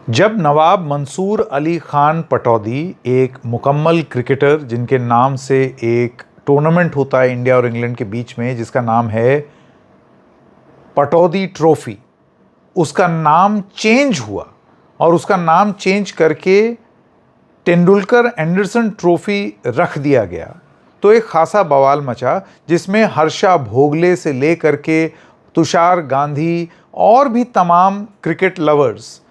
जब नवाब मंसूर अली खान पटौदी, एक मुकम्मल क्रिकेटर जिनके नाम से एक टूर्नामेंट होता है इंडिया और इंग्लैंड के बीच में जिसका नाम है पटौदी ट्रॉफी, उसका नाम चेंज हुआ और उसका नाम चेंज करके तेंदुलकर एंडरसन ट्रॉफी रख दिया गया, तो एक खासा बवाल मचा जिसमें हर्षा भोगले से लेकर के तुषार गांधी और भी तमाम क्रिकेट लवर्स,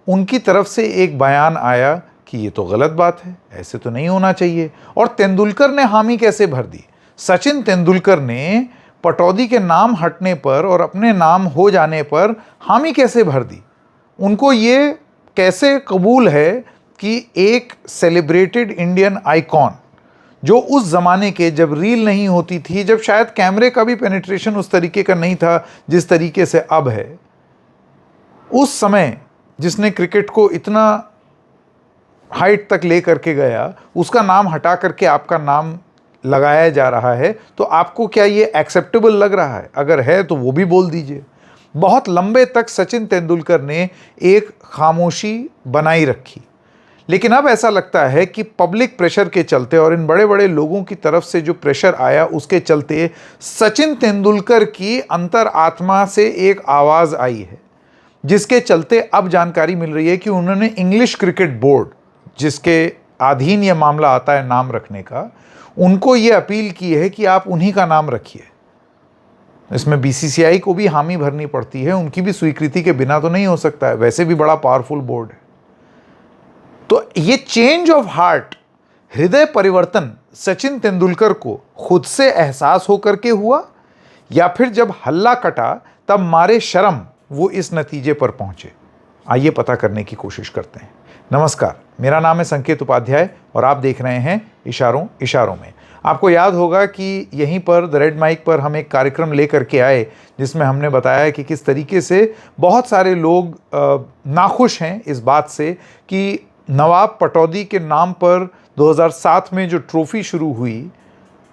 उनकी तरफ से एक बयान आया कि ये तो गलत बात है, ऐसे तो नहीं होना चाहिए। और तेंदुलकर ने हामी कैसे भर दी? सचिन तेंदुलकर ने पटौदी के नाम हटने पर और अपने नाम हो जाने पर हामी कैसे भर दी? उनको ये कैसे कबूल है कि एक सेलिब्रेटेड इंडियन आइकॉन, जो उस ज़माने के, जब रील नहीं होती थी, जब शायद कैमरे का भी पेनिट्रेशन उस तरीके का नहीं था जिस तरीके से अब है, उस समय जिसने क्रिकेट को इतना हाइट तक ले करके गया, उसका नाम हटा करके आपका नाम लगाया जा रहा है, तो आपको क्या ये एक्सेप्टेबल लग रहा है? अगर है तो वो भी बोल दीजिए। बहुत लंबे तक सचिन तेंदुलकर ने एक खामोशी बनाई रखी, लेकिन अब ऐसा लगता है कि पब्लिक प्रेशर के चलते और इन बड़े बड़े लोगों की तरफ से जो प्रेशर आया उसके चलते सचिन तेंदुलकर की अंतर आत्मा से एक आवाज़ आई है, जिसके चलते अब जानकारी मिल रही है कि उन्होंने इंग्लिश क्रिकेट बोर्ड, जिसके अधीन यह मामला आता है नाम रखने का, उनको ये अपील की है कि आप उन्हीं का नाम रखिए। इसमें बीसीसीआई को भी हामी भरनी पड़ती है, उनकी भी स्वीकृति के बिना तो नहीं हो सकता है, वैसे भी बड़ा पावरफुल बोर्ड है। तो ये चेंज ऑफ हार्ट, हृदय परिवर्तन सचिन तेंदुलकर को खुद से एहसास होकर के हुआ, या फिर जब हल्ला कटा तब मारे शर्म वो इस नतीजे पर पहुंचे? आइए पता करने की कोशिश करते हैं। नमस्कार, मेरा नाम है संकेत उपाध्याय और आप देख रहे हैं इशारों इशारों में। आपको याद होगा कि यहीं पर द रेड माइक पर हम एक कार्यक्रम लेकर के आए जिसमें हमने बताया कि किस तरीके से बहुत सारे लोग नाखुश हैं इस बात से कि नवाब पटौदी के नाम पर 2007 में जो ट्रॉफ़ी शुरू हुई,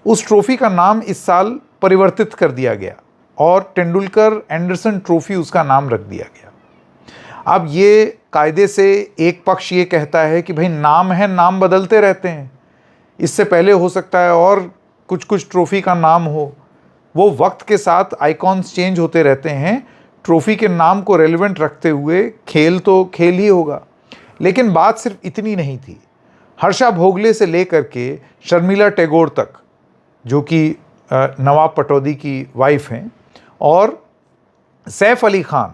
उस ट्रॉफ़ी का नाम इस साल परिवर्तित कर दिया गया और तेंदुलकर एंडरसन ट्रॉफी उसका नाम रख दिया गया। अब ये कायदे से एक पक्ष ये कहता है कि भाई नाम है, नाम बदलते रहते हैं, इससे पहले हो सकता है और कुछ कुछ ट्रॉफी का नाम हो, वो वक्त के साथ आइकॉन्स चेंज होते रहते हैं, ट्रॉफी के नाम को रेलेवेंट रखते हुए खेल तो खेल ही होगा। लेकिन बात सिर्फ इतनी नहीं थी। हर्षा भोगले से लेकर के शर्मिला टैगोर तक, जो कि नवाब पटौदी की वाइफ हैं, और सैफ अली खान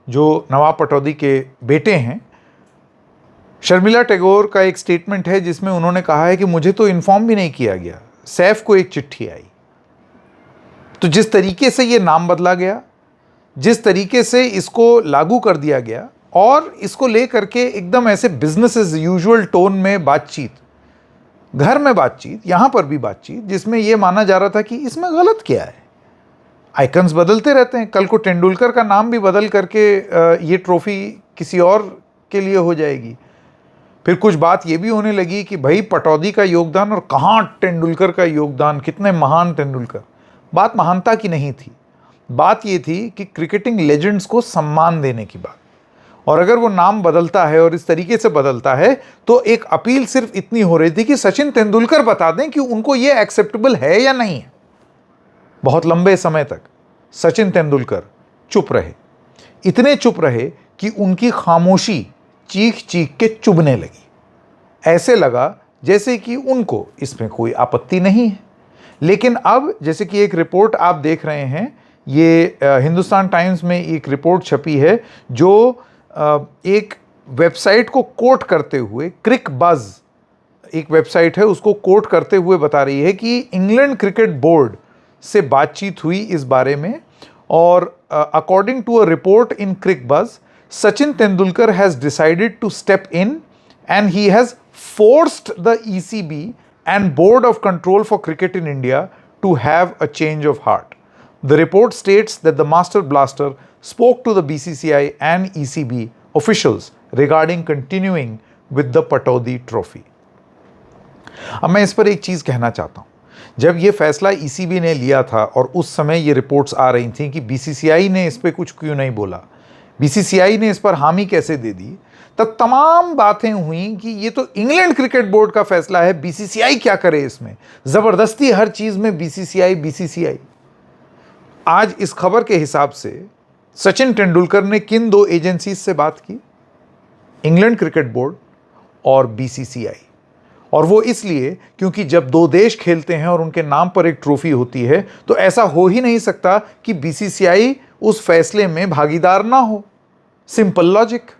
जो नवाब पटौदी के बेटे हैं, शर्मिला टैगोर का एक स्टेटमेंट है जिसमें उन्होंने कहा है कि मुझे तो इन्फॉर्म भी नहीं किया गया, सैफ को एक चिट्ठी आई। तो जिस तरीके से ये नाम बदला गया, जिस तरीके से इसको लागू कर दिया गया और इसको लेकर के एकदम ऐसे बिजनेस एज यूजुअल टोन में बातचीत, घर में बातचीत, यहाँ पर भी बातचीत, जिसमें यह माना जा रहा था कि इसमें गलत क्या है, आइकन्स बदलते रहते हैं, कल को तेंदुलकर का नाम भी बदल करके ये ट्रॉफी किसी और के लिए हो जाएगी। फिर कुछ बात ये भी होने लगी कि भाई पटौदी का योगदान और कहाँ तेंदुलकर का योगदान, कितने महान तेंदुलकर। बात महानता की नहीं थी, बात ये थी कि क्रिकेटिंग लेजेंड्स को सम्मान देने की बात। और अगर वो नाम बदलता है और इस तरीके से बदलता है तो एक अपील सिर्फ इतनी हो रही थी कि सचिन तेंदुलकर बता दें कि उनको ये एक्सेप्टेबल है या नहीं है। बहुत लंबे समय तक सचिन तेंदुलकर चुप रहे, इतने चुप रहे कि उनकी खामोशी चीख चीख के चुभने लगी। ऐसे लगा जैसे कि उनको इसमें कोई आपत्ति नहीं है। लेकिन अब जैसे कि एक रिपोर्ट आप देख रहे हैं, ये हिंदुस्तान टाइम्स में एक रिपोर्ट छपी है जो एक वेबसाइट को कोट करते हुए, क्रिक बज़ एक वेबसाइट है, उसको कोट करते हुए बता रही है कि इंग्लैंड क्रिकेट बोर्ड से बातचीत हुई इस बारे में, और according to a report in Cricbuzz, Sachin Tendulkar has decided to step in and he has forced the ECB and Board of Control for Cricket in India to have a change of heart. The report states that the Master Blaster spoke to the BCCI and ECB officials regarding continuing with the Pataudi Trophy. अब मैं इस पर एक चीज़ कहना चाहता हूँ। जब ये फैसला ECB ने लिया था और उस समय ये रिपोर्ट्स आ रही थी कि BCCI ने इस पर कुछ क्यों नहीं बोला, BCCI ने इस पर हामी कैसे दे दी, तब तमाम बातें हुई कि ये तो इंग्लैंड क्रिकेट बोर्ड का फैसला है, बीसीसीआई क्या करे इसमें, जबरदस्ती हर चीज में बीसीसीआई बीसीसीआई। आज इस खबर के हिसाब से सचिन तेंदुलकर ने किन दो एजेंसीज से बात की? इंग्लैंड क्रिकेट बोर्ड और बीसीसीआई। और वो इसलिए क्योंकि जब दो देश खेलते हैं और उनके नाम पर एक ट्रॉफी होती है तो ऐसा हो ही नहीं सकता कि बीसीसीआई उस फैसले में भागीदार ना हो। Simple logic.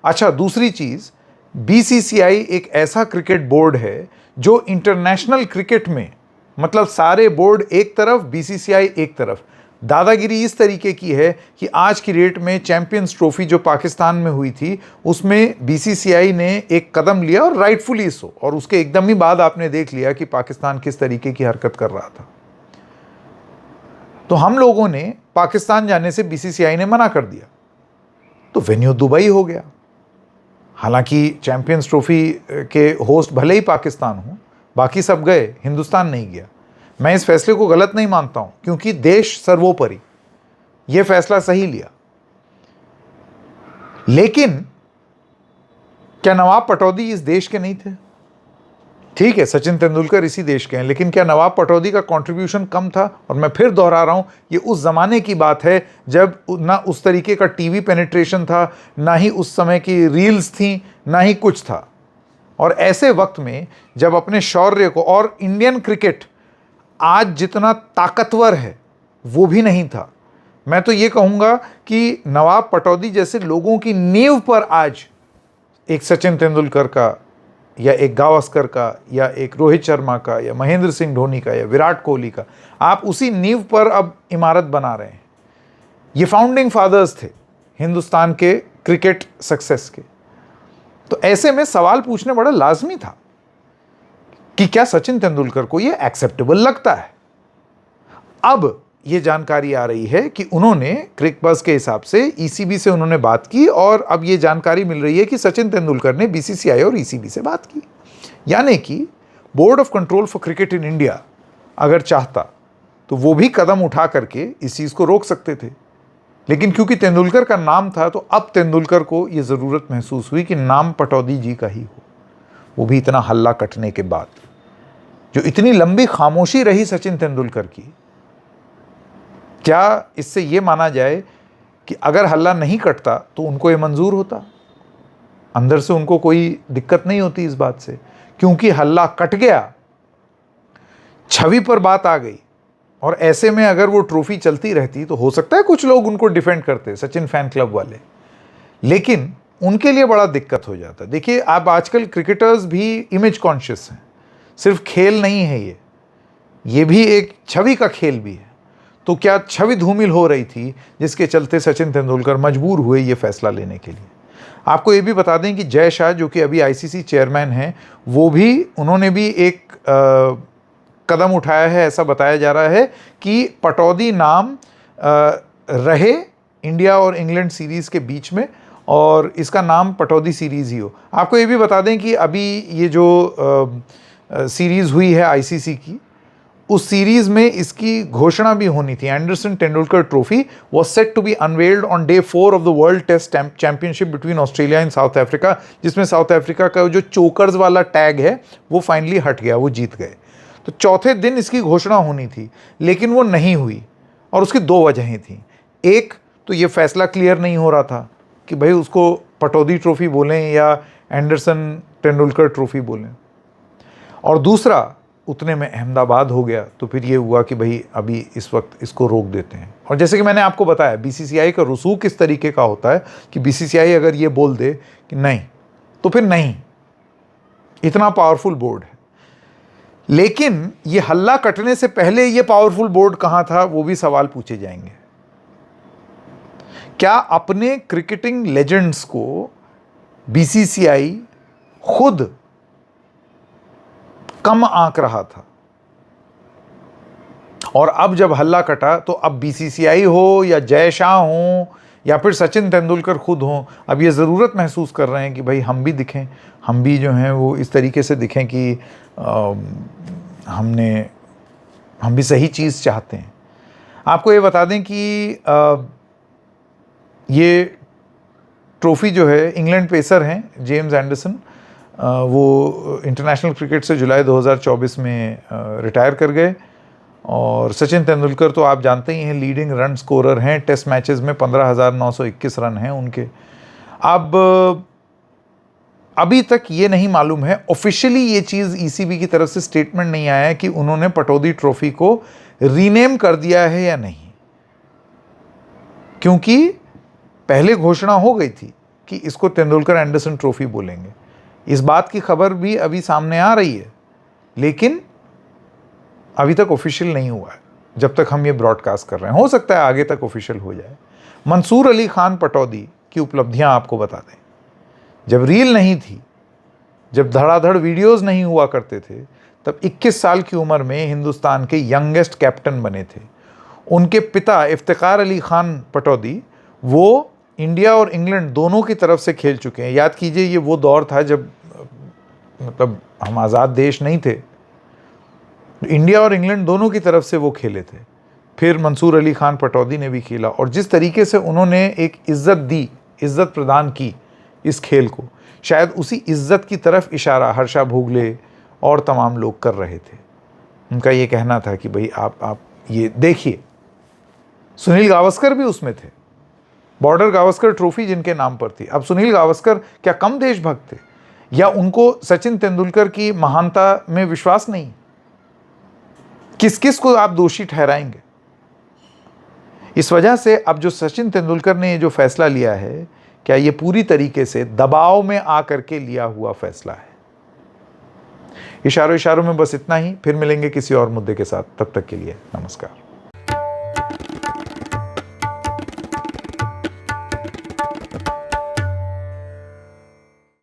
अच्छा, दूसरी चीज, बीसीसीआई एक ऐसा क्रिकेट बोर्ड है जो इंटरनेशनल क्रिकेट में, मतलब सारे बोर्ड एक तरफ, बीसीसीआई एक तरफ, दादागिरी इस तरीके की है कि आज की डेट में चैंपियंस ट्रॉफी जो पाकिस्तान में हुई थी उसमें बीसीसीआई ने एक कदम लिया, और राइटफुली सो, और उसके एकदम ही बाद आपने देख लिया कि पाकिस्तान किस तरीके की हरकत कर रहा था। तो हम लोगों ने पाकिस्तान जाने से बीसीसीआई ने मना कर दिया, तो वेन्यू दुबई हो गया। हालांकि चैंपियंस ट्रॉफी के होस्ट भले ही पाकिस्तान हो, बाकी सब गए, हिंदुस्तान नहीं गया। मैं इस फैसले को गलत नहीं मानता हूं, क्योंकि देश सर्वोपरि, यह फैसला सही लिया। लेकिन क्या नवाब पटौदी इस देश के नहीं थे? ठीक है, सचिन तेंदुलकर इसी देश के हैं, लेकिन क्या नवाब पटौदी का कंट्रीब्यूशन कम था? और मैं फिर दोहरा रहा हूं, ये उस जमाने की बात है जब ना उस तरीके का टीवी पेनिट्रेशन था, ना ही उस समय की रील्स थी, ना ही कुछ था। और ऐसे वक्त में जब अपने शौर्य को, और इंडियन क्रिकेट आज जितना ताकतवर है वो भी नहीं था। मैं तो ये कहूंगा कि नवाब पटौदी जैसे लोगों की नींव पर आज एक सचिन तेंदुलकर का, या एक गावस्कर का, या एक रोहित शर्मा का, या महेंद्र सिंह धोनी का, या विराट कोहली का, आप उसी नींव पर अब इमारत बना रहे हैं। ये फाउंडिंग फादर्स थे हिंदुस्तान के क्रिकेट सक्सेस के। तो ऐसे में सवाल पूछना बड़ा लाजमी था कि क्या सचिन तेंदुलकर को यह एक्सेप्टेबल लगता है? अब यह जानकारी आ रही है कि उन्होंने क्रिकबज़ के हिसाब से ईसीबी से उन्होंने बात की, और अब यह जानकारी मिल रही है कि सचिन तेंदुलकर ने बीसीसीआई और ईसीबी से बात की। यानी कि board of control for cricket in India अगर चाहता तो वो भी कदम उठा करके इस चीज़ को रोक सकते थे। लेकिन क्योंकि तेंदुलकर का नाम था, तो अब तेंदुलकर को यह ज़रूरत महसूस हुई कि नाम पटौदी जी का ही हो, वो भी इतना हल्ला कटने के बाद। जो इतनी लंबी खामोशी रही सचिन तेंदुलकर की, क्या इससे यह माना जाए कि अगर हल्ला नहीं कटता तो उनको ये मंजूर होता? अंदर से उनको कोई दिक्कत नहीं होती इस बात से, क्योंकि हल्ला कट गया, छवि पर बात आ गई। और ऐसे में अगर वो ट्रॉफी चलती रहती तो हो सकता है कुछ लोग उनको डिफेंड करते, सचिन फैन क्लब वाले, लेकिन उनके लिए बड़ा दिक्कत हो जाता। देखिए, आप आजकल क्रिकेटर्स भी इमेज कॉन्शियस हैं। सिर्फ खेल नहीं है ये भी एक छवि का खेल भी है। तो क्या छवि धूमिल हो रही थी जिसके चलते सचिन तेंदुलकर मजबूर हुए ये फैसला लेने के लिए। आपको ये भी बता दें कि जय शाह, जो कि अभी आईसीसी चेयरमैन हैं, उन्होंने भी एक कदम उठाया है। ऐसा बताया जा रहा है कि पटौदी नाम रहे इंडिया और इंग्लैंड सीरीज़ के बीच में, और इसका नाम पटौदी सीरीज़ ही हो। आपको ये भी बता दें कि अभी ये जो सीरीज़ हुई है आईसीसी की, उस सीरीज़ में इसकी घोषणा भी होनी थी। Anderson Tendulkar trophy was set to be unveiled on day 4 of the world test championship between Australia and South Africa, जिसमें साउथ अफ्रीका का जो चोकर्स वाला टैग है वो फाइनली हट गया, वो जीत गए। तो चौथे दिन इसकी घोषणा होनी थी, लेकिन वो नहीं हुई, और उसकी दो वजहें थीं। एक तो ये फैसला क्लियर नहीं हो रहा था कि भाई उसको पटौदी ट्रॉफी बोलें या एंडरसन तेंदुलकर ट्रॉफी बोलें, और दूसरा उतने में अहमदाबाद हो गया। तो फिर ये हुआ कि भाई अभी इस वक्त इसको रोक देते हैं। और जैसे कि मैंने आपको बताया, बीसीसीआई का रसूख किस तरीके का होता है कि बीसीसीआई अगर ये बोल दे कि नहीं, तो फिर नहीं। इतना पावरफुल बोर्ड है। लेकिन ये हल्ला कटने से पहले ये पावरफुल बोर्ड कहां था, वो भी सवाल पूछे जाएंगे। क्या अपने क्रिकेटिंग लेजेंड्स को बीसीसीआई खुद कम आंक रहा था? और अब जब हल्ला कटा तो अब बीसीसीआई हो या जय शाह हो या फिर सचिन तेंदुलकर खुद हो, अब ये ज़रूरत महसूस कर रहे हैं कि भाई हम भी दिखें, हम भी जो हैं वो इस तरीके से दिखें कि हम भी सही चीज़ चाहते हैं। आपको ये बता दें कि ये ट्रॉफी जो है, इंग्लैंड पेसर हैं जेम्स एंडरसन, वो इंटरनेशनल क्रिकेट से जुलाई 2024 में रिटायर कर गए। और सचिन तेंदुलकर तो आप जानते ही हैं, लीडिंग रन स्कोरर हैं, टेस्ट मैचेस में 15,921 रन हैं उनके। अब अभी तक ये नहीं मालूम है, ऑफिशियली ये चीज़ ईसीबी की तरफ से स्टेटमेंट नहीं आया है कि उन्होंने पटौदी ट्रॉफी को रीनेम कर दिया है या नहीं, क्योंकि पहले घोषणा हो गई थी कि इसको तेंदुलकर एंडरसन ट्रॉफी बोलेंगे। इस बात की खबर भी अभी सामने आ रही है, लेकिन अभी तक ऑफिशियल नहीं हुआ है जब तक हम ये ब्रॉडकास्ट कर रहे हैं। हो सकता है आगे तक ऑफिशियल हो जाए। मंसूर अली खान पटौदी की उपलब्धियां आपको बता दें, जब रील नहीं थी, जब धड़ाधड़ वीडियोस नहीं हुआ करते थे, तब 21 साल की उम्र में हिंदुस्तान के यंगेस्ट कैप्टन बने थे। उनके पिता इफ्तिखार अली खान पटौदी, वो इंडिया और इंग्लैंड दोनों की तरफ से खेल चुके हैं। याद कीजिए, ये वो दौर था जब मतलब हम आज़ाद देश नहीं थे, इंडिया और इंग्लैंड दोनों की तरफ से वो खेले थे। फिर मंसूर अली खान पटौदी ने भी खेला, और जिस तरीके से उन्होंने एक इज्जत दी, इज्जत प्रदान की इस खेल को, शायद उसी इज्जत की तरफ इशारा हर्षा भोगले और तमाम लोग कर रहे थे। उनका ये कहना था कि भाई आप ये देखिए। सुनील गावस्कर भी उसमें थे, बॉर्डर गावस्कर ट्रॉफी जिनके नाम पर थी। अब सुनील गावस्कर क्या कम देशभक्त थे, या उनको सचिन तेंदुलकर की महानता में विश्वास नहीं? किस किस को आप दोषी ठहराएंगे? इस वजह से अब जो सचिन तेंदुलकर ने जो फैसला लिया है, क्या ये पूरी तरीके से दबाव में आकर के लिया हुआ फैसला है? इशारों इशारों में बस इतना ही। फिर मिलेंगे किसी और मुद्दे के साथ, तब तक के लिए नमस्कार।